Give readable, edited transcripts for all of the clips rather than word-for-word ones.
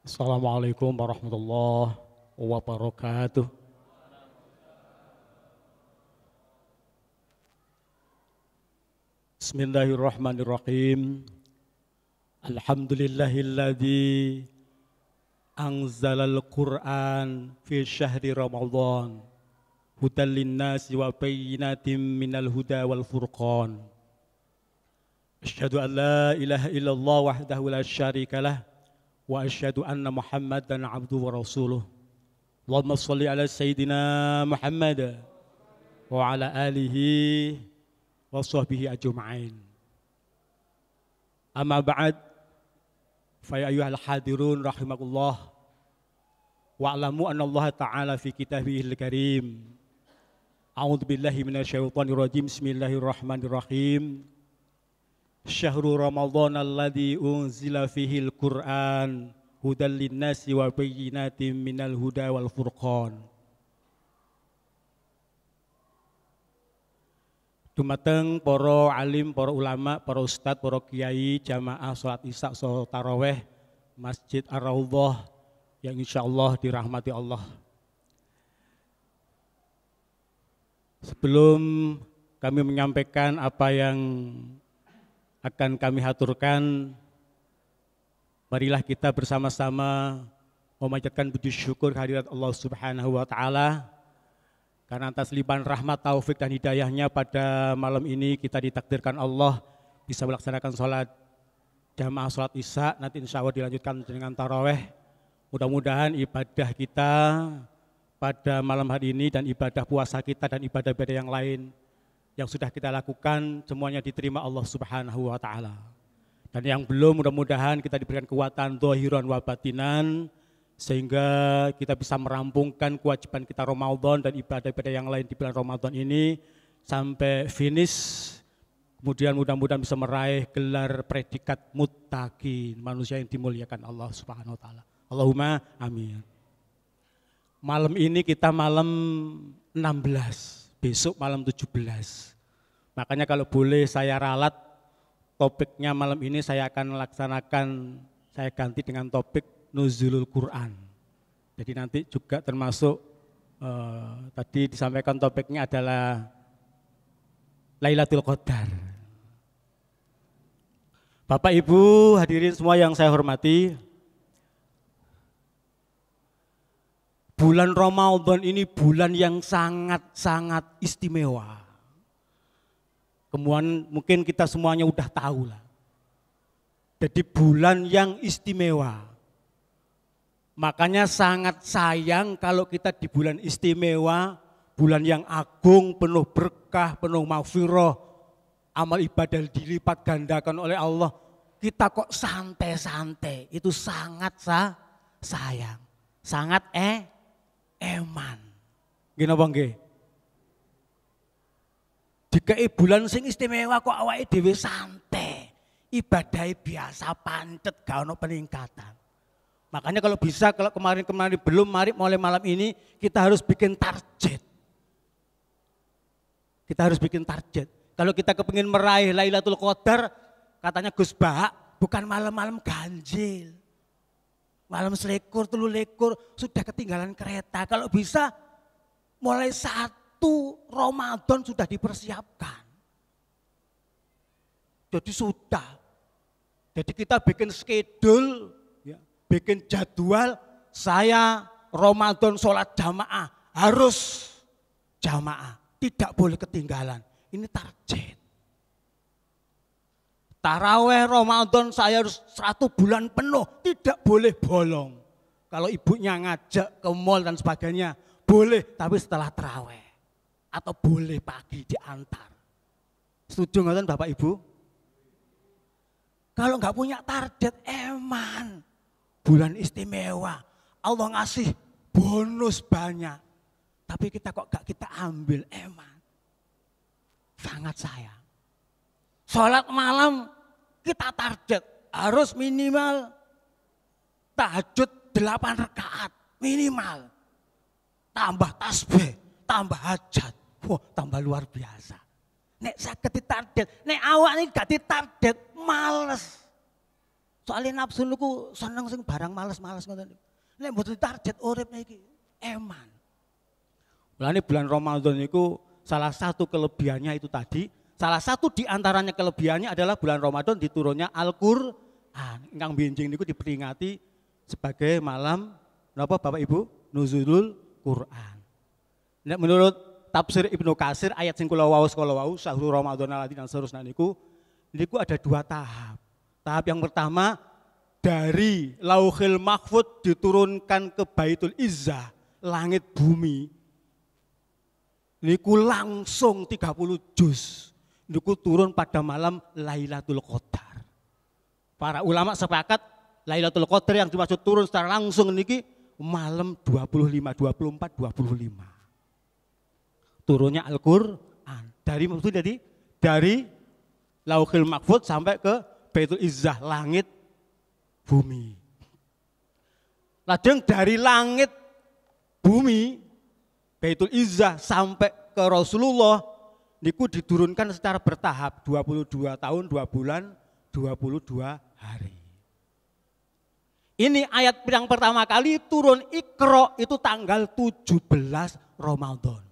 Assalamualaikum warahmatullahi wabarakatuh. Bismillahirrahmanirrahim. Alhamdulillahilladzi anzalal Qur'an fi syahri Ramadan hudan linnasi wa bayyinatin minal huda wal furqan. Asyhadu an la ilaha illallah wahdahu la syarikalah wa asyhadu anna Muhammadan abduhu wa rasuluh. Allahumma shalli ala sayyidina Muhammad wa ala alihi wa sahbihi ajma'in. Amma ba'd, fa ya ayyuhal hadirun rahimakumullah wa alamu anna Allah ta'ala fi kitabihil karim. A'udzu billahi minasyaitonir rajim. Bismillahirrahmanirrahim. Syahrul Ramadan alladzi unzila fihil Qur'an hudan linnasi wa bayyinatin minal huda wal furqan. Dumateng para alim, para ulama, para ustadz, para kiai, jamaah salat isya salat tarawih Masjid Ar-Raudhah yang insyaallah dirahmati Allah. Sebelum kami menyampaikan apa yang akan kami haturkan, marilah kita bersama-sama memanjatkan puji syukur kehadirat Allah Subhanahu wa taala karena atas limpahan rahmat, taufik dan hidayahnya pada malam ini kita ditakdirkan Allah bisa melaksanakan sholat jamaah sholat isya, nanti insya Allah dilanjutkan dengan taraweh. Mudah-mudahan ibadah kita pada malam hari ini dan ibadah puasa kita dan ibadah-ibadah yang lain yang sudah kita lakukan semuanya diterima Allah Subhanahu wa taala. Dan yang belum, mudah-mudahan kita diberikan kekuatan zahiran wa batinan sehingga kita bisa merampungkan kewajiban kita Ramadan dan ibadah-ibadah yang lain di bulan Ramadan ini sampai finish. Kemudian mudah-mudahan bisa meraih gelar predikat muttaqin, manusia yang dimuliakan Allah Subhanahu wa taala. Allahumma amin. Malam ini kita malam 16. Besok malam 17. Makanya kalau boleh saya ralat topiknya malam ini saya akan laksanakan, saya ganti dengan topik Nuzulul Quran. Jadi nanti juga termasuk tadi disampaikan topiknya adalah Lailatul Qadar. Bapak Ibu hadirin semua yang saya hormati, bulan Ramadan ini bulan yang sangat-sangat istimewa. Kemudian mungkin kita semuanya udah tahu lah. Jadi bulan yang istimewa. Makanya sangat sayang kalau kita di bulan istimewa, bulan yang agung, penuh berkah, penuh maghfirah, amal ibadah dilipat gandakan oleh Allah. Kita kok santai-santai, itu sangat sayang. Sangat eman. Gini apa nggih? Dikai bulan sing istimewa kok awake dhewe santai. Ibadahe biasa pancet gak ono peningkatan. Makanya kalau bisa, kalau kemarin-kemarin belum, mari mulai malam ini kita harus bikin target. Kita harus bikin target. Kalau kita kepingin meraih Lailatul Qadar, katanya Gus Bahak, bukan malam-malam ganjil. Malam selikur, telu likur, sudah ketinggalan kereta. Kalau bisa mulai 1 Ramadan sudah dipersiapkan. Jadi sudah. Jadi kita bikin schedule, ya, bikin jadwal, saya Ramadan sholat jamaah, harus jamaah. Tidak boleh ketinggalan, ini target. Taraweh Ramadan saya harus 1 bulan penuh, tidak boleh bolong. Kalau ibunya ngajak ke mall dan sebagainya, boleh, tapi setelah taraweh. Atau boleh pagi diantar. Setuju nggak Bapak Ibu? Kalau nggak punya target, eman. Bulan istimewa, Allah ngasih bonus banyak. Tapi kita kok gak kita ambil, eman. Sangat sayang. Sholat malam kita target harus minimal tahajud 8 rakaat minimal. Tambah tasbih, tambah hajat. Wah, tambah luar biasa. Nek saged ditarget, nek awak ini gak ditarget, males. Soalnya nafsu niku seneng sing barang males-males ngoten. Nek mboten target urip iki eman. Mulane bulan Ramadan niku salah satu kelebihannya itu tadi, salah satu di antaranya kelebihannya adalah bulan Ramadan diturunnya Al-Qur'an. Ingkang benjing niku diperingati sebagai malam napa Bapak Ibu? Nuzulul Quran. Nek menurut tafsir Ibnu Katsir ayat sing kula waos sahur Ramadan alladzi dan seterusnya niku ada 2 tahap. Tahap yang pertama dari Lauhil Mahfuz diturunkan ke Baitul Izzah, langit bumi. Niku langsung 30 juz. Niku turun pada malam Lailatul Qadar. Para ulama sepakat Lailatul Qadar yang dimaksud turun secara langsung niki malam 25, 24, 25. Turunnya Al-Qur'an. Dari Lauhil Mahfuz sampai ke Baitul Izzah, langit bumi. Lajeng dari langit bumi Baitul Izzah sampai ke Rasulullah niku diturunkan secara bertahap 22 tahun 2 bulan 22 hari. Ini ayat yang pertama kali turun Iqra itu tanggal 17 Ramadan.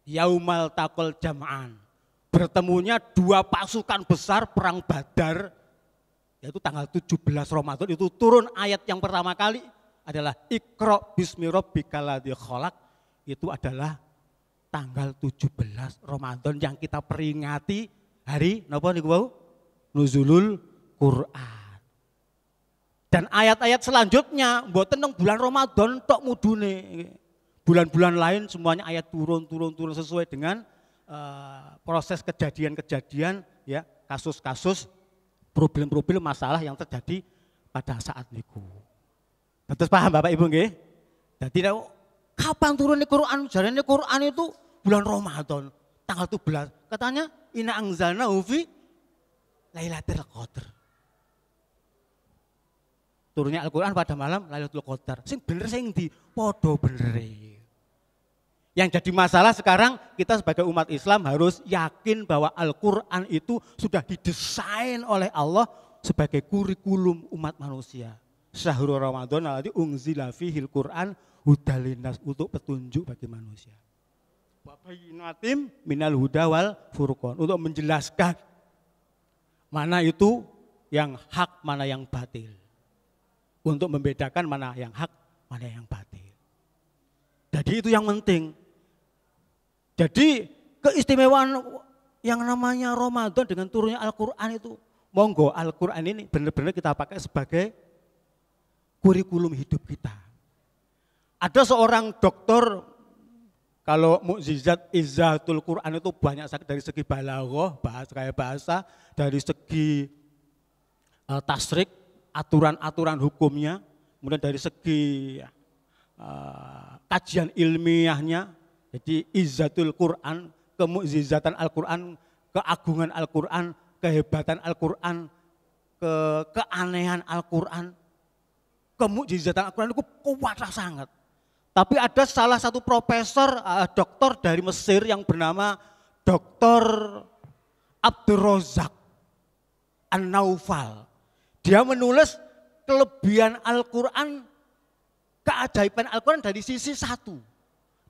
Yaumal taqal jam'an. Bertemunya 2 pasukan besar perang Badar, yaitu tanggal 17 Ramadan itu turun ayat yang pertama kali adalah Iqra bismi rabbikal ladzi khalaq, itu adalah tanggal 17 Ramadan yang kita peringati hari napa niku wau? Nuzulul Quran. Dan ayat-ayat selanjutnya mboten teng bulan Ramadan tok mudune. Bulan-bulan lain semuanya ayat turun sesuai dengan proses kejadian-kejadian ya, kasus-kasus problem-problem masalah yang terjadi pada saat niku. Terus paham Bapak Ibu nggih? Jadi kapan turunnya Quran? Jarane Quran itu bulan Ramadan tanggal 17. Katanya inna anzalnahu fi Lailatul Qadar. Turunnya Al-Qur'an pada malam Lailatul Qadar. Sing bener sing ndi? Padha benere. Yang jadi masalah sekarang kita sebagai umat Islam harus yakin bahwa Al-Quran itu sudah didesain oleh Allah sebagai kurikulum umat manusia. Syahrul Ramadan alladzi unzila fihil Quran hudal linnas, untuk petunjuk bagi manusia. Wa bayyinatim minal huda wal furqan, untuk menjelaskan mana itu yang hak, mana yang batil. Untuk membedakan mana yang hak, mana yang batil. Jadi itu yang penting. Jadi keistimewaan yang namanya Ramadan dengan turunnya Al-Quran itu, monggo Al-Quran ini benar-benar kita pakai sebagai kurikulum hidup kita. Ada seorang dokter, kalau mukjizat izzatul Quran itu banyak sekali dari segi balaghah, bahasa, dari segi tasrik, aturan-aturan hukumnya, kemudian dari segi kajian ilmiahnya. Jadi izzatul Quran, kemukjizatan Al-Quran, keagungan Al-Quran, kehebatan Al-Quran, keanehan Al-Quran, kemukjizatan Al-Quran itu kuat sangat. Tapi ada salah satu profesor, dokter dari Mesir yang bernama Dr. Abdurrazzaq An-Naufal. Dia menulis kelebihan Al-Quran, keajaiban Al-Quran dari sisi satu.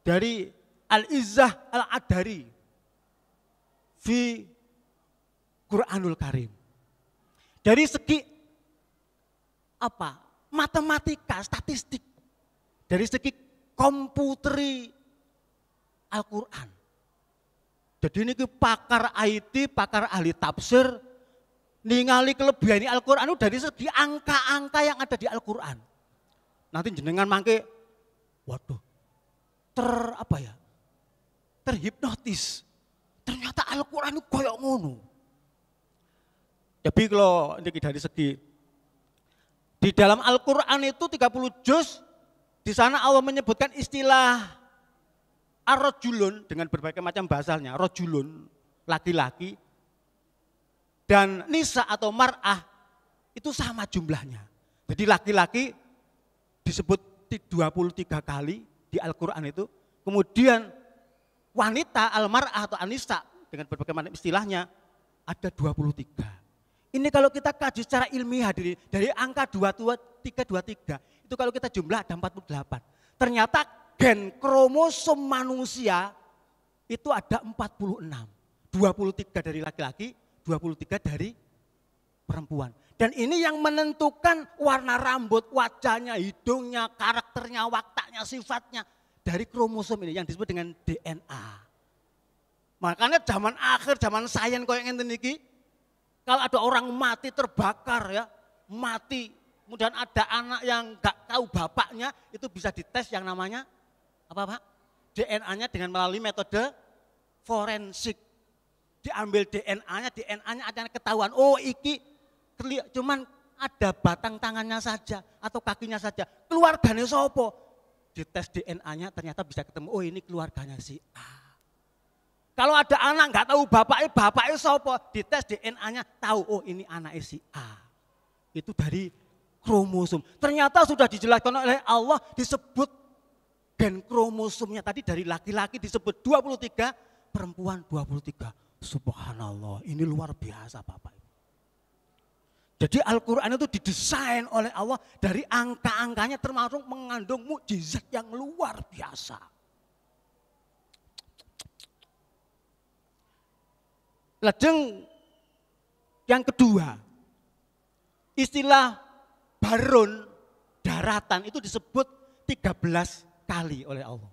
Dari Al-Izzah Al-Adari fi Quranul Karim. Dari segi apa? Matematika, statistik. Dari segi komputeri Al-Quran. Jadi ini pakar IT, pakar ahli tafsir, ningali kelebihan Al-Quran itu dari segi angka-angka yang ada di Al-Quran. Nanti jenengan mangke, waduh, terhipnotis. Ternyata Al-Quran itu koyok ngono. Jadi kalau ini dari segi, di dalam Al-Quran itu 30 juz, di sana Allah menyebutkan istilah ar-rajulun dengan berbagai macam bahasanya. Rajulun, laki-laki, dan nisa atau mar'ah itu sama jumlahnya. Jadi laki-laki disebut 23 kali di Al-Quran itu. Kemudian wanita al-mar'ah atau anisa dengan berbagai macam istilahnya ada 23. Ini kalau kita kaji secara ilmiah dari angka 2323 itu kalau kita jumlah ada 48. Ternyata gen kromosom manusia itu ada 46. 23 dari laki-laki, 23 dari perempuan. Dan ini yang menentukan warna rambut, wajahnya, hidungnya, karakternya, wataknya, sifatnya dari kromosom ini yang disebut dengan DNA. Makanya zaman akhir, zaman sains koyo ngenten iki, kalau ada orang mati terbakar ya, mati, kemudian ada anak yang enggak tahu bapaknya, itu bisa dites yang namanya apa Pak? DNA-nya dengan melalui metode forensik. Diambil DNA-nya ada yang ketahuan, oh iki cuman ada batang tangannya saja atau kakinya saja. Keluarganya sopo? Dites DNA-nya ternyata bisa ketemu, oh ini keluarganya si A. Kalau ada anak nggak tahu bapaknya sopo, dites DNA-nya tahu, oh ini anaknya si A. Itu dari kromosom. Ternyata sudah dijelaskan oleh Allah, disebut gen kromosomnya tadi dari laki-laki disebut 23, perempuan 23. Subhanallah, ini luar biasa Bapak. Jadi Al-Quran itu didesain oleh Allah dari angka-angkanya termasuk mengandung mukjizat yang luar biasa. Lajeng yang kedua, istilah baron daratan itu disebut 13 kali oleh Allah.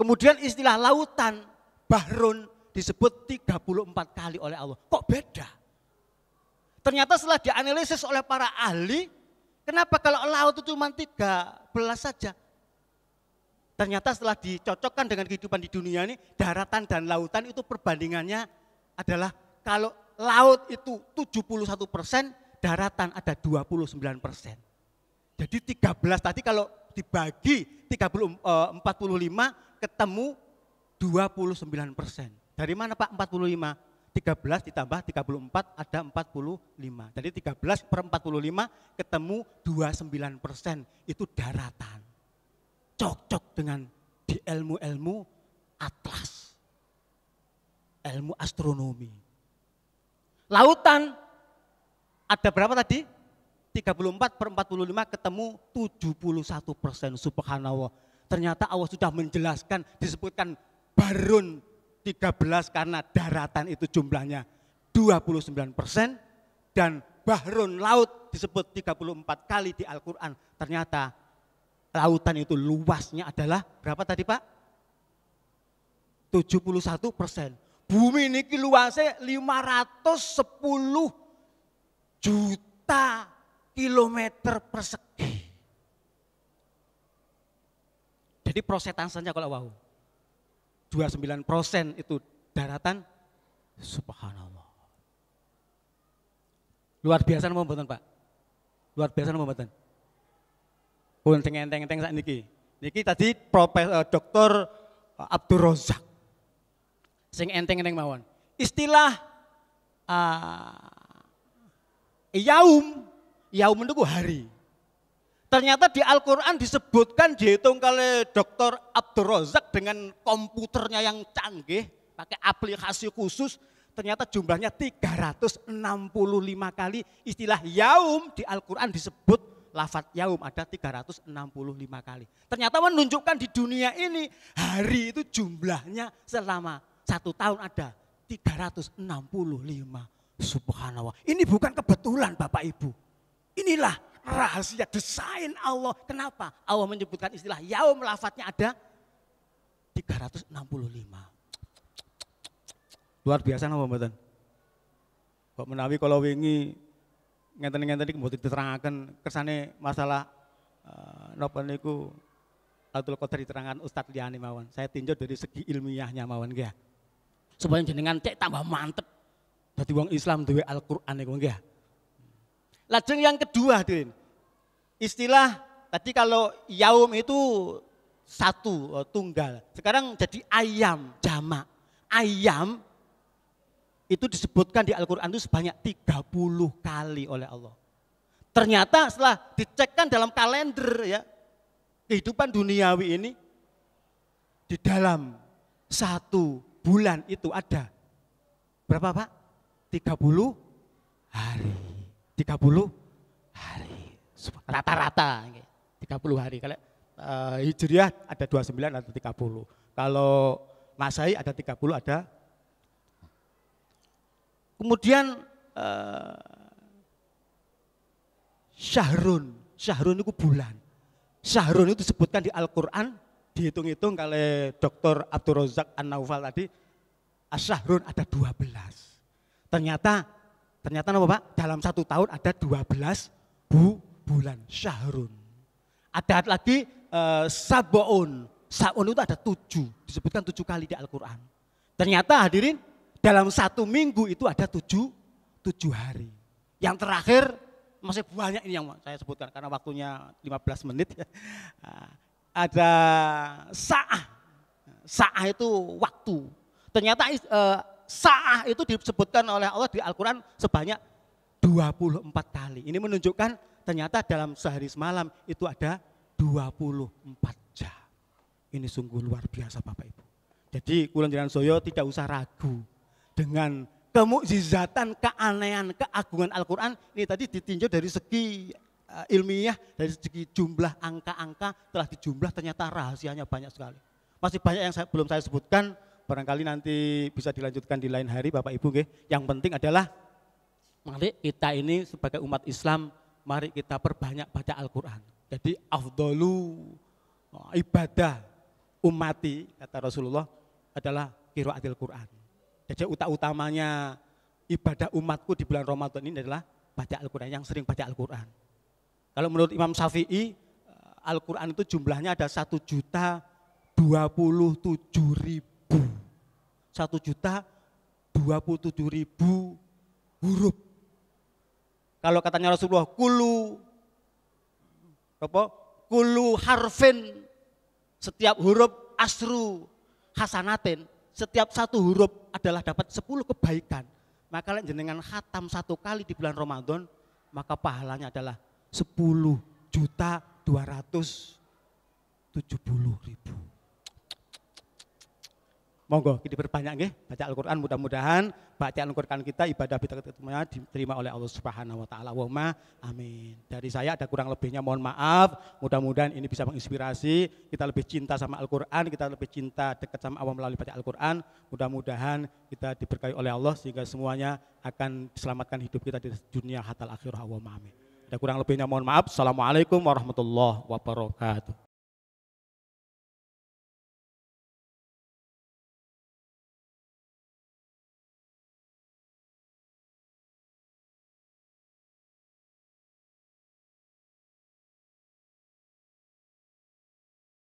Kemudian istilah lautan bahrun disebut 34 kali oleh Allah. Kok beda? Ternyata setelah dianalisis oleh para ahli, kenapa kalau laut itu cuma 13 saja? Ternyata setelah dicocokkan dengan kehidupan di dunia ini, daratan dan lautan itu perbandingannya adalah kalau laut itu 71%, daratan ada 29%. Jadi 13 tadi kalau dibagi 45 ketemu 29%. Dari mana Pak 45? 13 ditambah 34 ada 45. Jadi 13 per 45 ketemu 29%. Itu daratan. Cocok dengan di ilmu-ilmu atlas. Ilmu astronomi. Lautan ada berapa tadi? 34 per 45 ketemu 71%. Subhanallah. Ternyata Allah sudah menjelaskan, disebutkan barun 13 karena daratan itu jumlahnya 29% dan bahrun laut disebut 34 kali di Al-Quran. Ternyata lautan itu luasnya adalah berapa tadi Pak? 71%. Bumi ini luasnya 510 juta kilometer persegi. Jadi prosentasenya kalau wow. 29% itu daratan, subhanallah. Luar biasa napa mboten Pak? Luar biasa napa mboten? Pun sing enteng-enteng sak niki. Niki tadi Dr. Abdul Razak. Sing enteng-enteng mawon. Istilah yaum itu hari. Ternyata di Al-Quran disebutkan dihitung oleh Dr. Abdul Razak dengan komputernya yang canggih, pakai aplikasi khusus, ternyata jumlahnya 365 kali istilah yaum di Al-Quran disebut lafaz yaum ada 365 kali. Ternyata menunjukkan di dunia ini hari itu jumlahnya selama 1 tahun ada 365. Subhanallah. Ini bukan kebetulan Bapak Ibu. Inilah rahasia desain Allah. Kenapa? Allah menyebutkan istilah yaum lafadznya ada 365. Luar biasa napa mboten? Kok menawi kalau wingi ngenten-ngenten iki mboten diterangaken kersane masalah napa niku Lailatul Qadar diterangkan Ustadz liyane mawon. Saya tinjau dari segi ilmiahnya mawon nggih. Supaya jenengan cek tambah mantep. Dadi wong Islam duwe Al-Qur'an niku nggih. Lajeng yang kedua, Din. Istilah tadi kalau yaum itu satu, tunggal. Sekarang jadi ayam, jamak. Ayam itu disebutkan di Al-Quran itu sebanyak 30 kali oleh Allah. Ternyata setelah dicekkan dalam kalender ya, kehidupan duniawi ini, di dalam 1 bulan itu ada berapa Pak? 30 hari. 30 hari. Rata-rata 30 hari. Kalau Hijriah ada 29 atau 30. Kalau Masehi ada 30 ada. Kemudian Syahrun itu bulan. Syahrun itu disebutkan di Al-Quran, dihitung-hitung oleh Dr. Abdul Razak An-Naufal tadi, Syahrun ada 12. Ternyata apa Pak? Dalam 1 tahun ada 12 bulan Syahrun. Ada lagi Sab'un itu ada 7, disebutkan 7 kali di Al-Quran. Ternyata hadirin, dalam 1 minggu itu ada 7 hari. Yang terakhir, masih banyak ini yang saya sebutkan karena waktunya 15 menit. Ada sa'ah. Sa'ah itu waktu. Ternyata sa'ah itu disebutkan oleh Allah di Al-Quran sebanyak 24 kali. Ini menunjukkan ternyata dalam sehari semalam itu ada 24 jam. Ini sungguh luar biasa Bapak Ibu. Jadi Kulon Jenengan Soyo tidak usah ragu dengan kemukjizatan, keanehan, keagungan Al-Quran. Ini tadi ditinjau dari segi ilmiah, dari segi jumlah angka-angka telah dijumlah, ternyata rahasianya banyak sekali. Masih banyak yang belum saya sebutkan, barangkali nanti bisa dilanjutkan di lain hari Bapak Ibu. Yang penting adalah mari kita ini sebagai umat Islam, mari kita perbanyak baca Al-Quran. Jadi afdalu ibadah ummati, kata Rasulullah, adalah qiraatil Quran. Jadi utamanya ibadah umatku di bulan Ramadan ini adalah baca Al-Quran, yang sering baca Al-Quran. Kalau menurut Imam Syafi'i, Al-Quran itu jumlahnya ada 1.027.000. 1.027.000 huruf. Kalau katanya Rasulullah, kulu harfin, setiap huruf asru hasanatin, setiap 1 huruf adalah dapat 10 kebaikan. Maka kalau jenengan khatam 1 kali di bulan Ramadan, maka pahalanya adalah 10.270.000. Monggo kita berbanyak nggih baca Al-Qur'an, mudah-mudahan bacaan Al-Qur'an kita, ibadah kita diterima oleh Allah Subhanahu wa taala. Allahumma amin. Dari saya ada kurang lebihnya mohon maaf. Mudah-mudahan ini bisa menginspirasi kita lebih cinta sama Al-Qur'an, kita lebih cinta dekat sama Allah melalui baca Al-Qur'an. Mudah-mudahan kita diberkahi oleh Allah sehingga semuanya akan diselamatkan hidup kita di dunia hatta akhirah. Allahumma amin. Ada kurang lebihnya mohon maaf. Assalamualaikum warahmatullahi wabarakatuh.